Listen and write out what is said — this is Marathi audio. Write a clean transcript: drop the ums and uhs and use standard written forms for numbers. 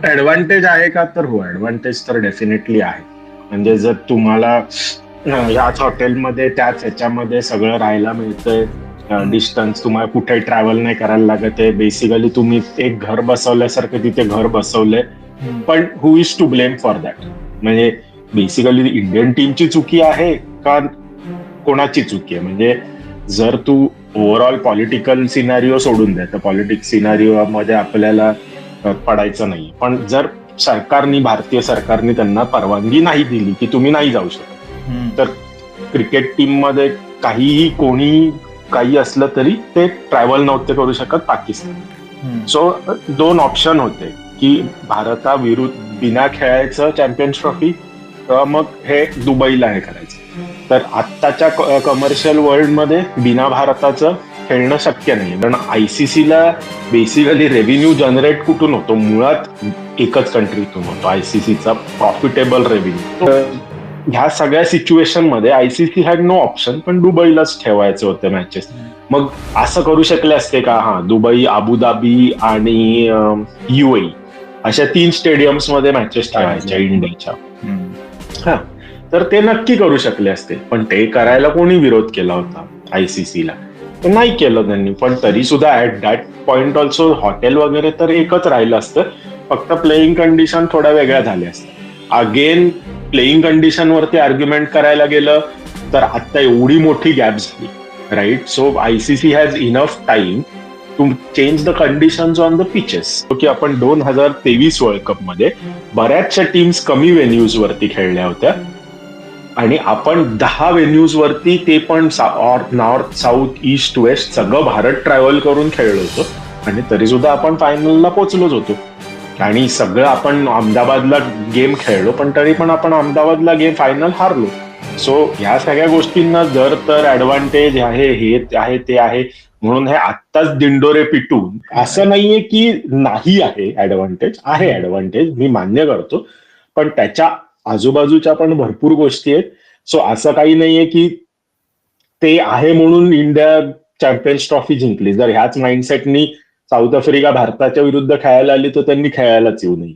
ऍडव्हान्टेज आहे का? तर हो, ऍडव्हान्टेज तर डेफिनेटली आहे. म्हणजे जर तुम्हाला ह्याच हॉटेलमध्ये त्याच ह्याच्यामध्ये सगळं राहायला मिळतंय, हम्म, डिस्टन्स तुम्हाला कुठे ट्रॅव्हल नाही करायला लागत आहे, बेसिकली तुम्ही एक घर बसवल्यासारखं तिथे घर बसवलंय. हम्म, पण who is to blame for that? म्हणजे बेसिकली इंडियन टीमची चुकी आहे का कोणाची चुकी आहे? म्हणजे जर तू ओव्हरऑल पॉलिटिकल सिनारिओ सोडून द्या, तर पॉलिटिक्स सिनारिओ मध्ये आपल्याला पडायचं नाही. पण जर भारतीय सरकारने त्यांना परवानगी नाही दिली की तुम्ही नाही जाऊ शकत, हम्म, तर क्रिकेट टीम मध्ये काहीही कोणी काही असलं तरी ते ट्रॅव्हल नव्हते करू शकत पाकिस्तान. हम्म, सो दोन ऑप्शन होते की भारताविरुद्ध बिना खेळायचं चॅम्पियन्स ट्रॉफी, मग हे दुबईला हे करायचं. तर आत्ताच्या कमर्शियल वर्ल्डमध्ये बिना भारताचं खेळणं शक्य नाही, कारण आयसीसीला बेसिकली रेव्हेन्यू जनरेट कुठून होतो? मुळात एकच कंट्रीतून होतो, आयसीसीचा प्रॉफिटेबल रेव्हेन्यू. ह्या सगळ्या सिच्युएशन मध्ये आयसीसी हॅड नो ऑप्शन, पण दुबईलाच ठेवायचे होते मॅचेस. मग असं करू शकले असते का? हा, दुबई, अबुधाबी आणि युएई अशा 3 स्टेडियम्स मध्ये मॅचेस ठेवायच्या इंडियाच्या. हम्म, हा, तर ते नक्की करू शकले असते, पण ते करायला कोणी विरोध केला होता? आयसीसीला. तर नाही केलं त्यांनी. पण तरी सुद्धा at that point also hotel वगैरे तर एकच राहिलं असतं, फक्त प्लेइंग कंडिशन थोड्या वेगळ्या झाल्या असत्या. अगेन प्लेइंग कंडिशन वरती आर्ग्युमेंट करायला गेलं तर आता एवढी मोठी गॅप झाली, right? So ICC has enough time to change the conditions on the pitches. की आपण 2023 वर्ल्ड कप मध्ये बऱ्याचशा टीम्स कमी व्हेन्यूज वरती खेळल्या होत्या, आणि आपण 10 व्हेन्यूज वरती, ते पण नॉर्थ, साऊथ, ईस्ट, वेस्ट सगळं भारत ट्रॅव्हल करून खेळलो होतो, आणि तरी सुद्धा आपण फायनलला पोहोचलोच होतो. आणि सगळं आपण अहमदाबादला गेम खेळलो, पण तरी पण आपण अहमदाबादला गेम फायनल हारलो. सो ह्या सगळ्या गोष्टींना जर तर ऍडव्हान्टेज आहे, हे आहे, ते आहे, म्हणून हे आत्ताच दिंडोरे पिटून असं नाहीये की नाही आहे ऍडव्हान्टेज. आहे हम्म. ऍडव्हान्टेज, मी मान्य करतो, पण त्याच्या आजूबाजूच्या पण भरपूर गोष्टी आहेत. सो असं काही नाहीये की ते आहे म्हणून इंडिया चॅम्पियन्स ट्रॉफी जिंकली. जर ह्याच माइंडसेटनी साऊथ आफ्रिका भारताच्या विरुद्ध खेळायला आली, तर त्यांनी खेळायलाच येऊ नये.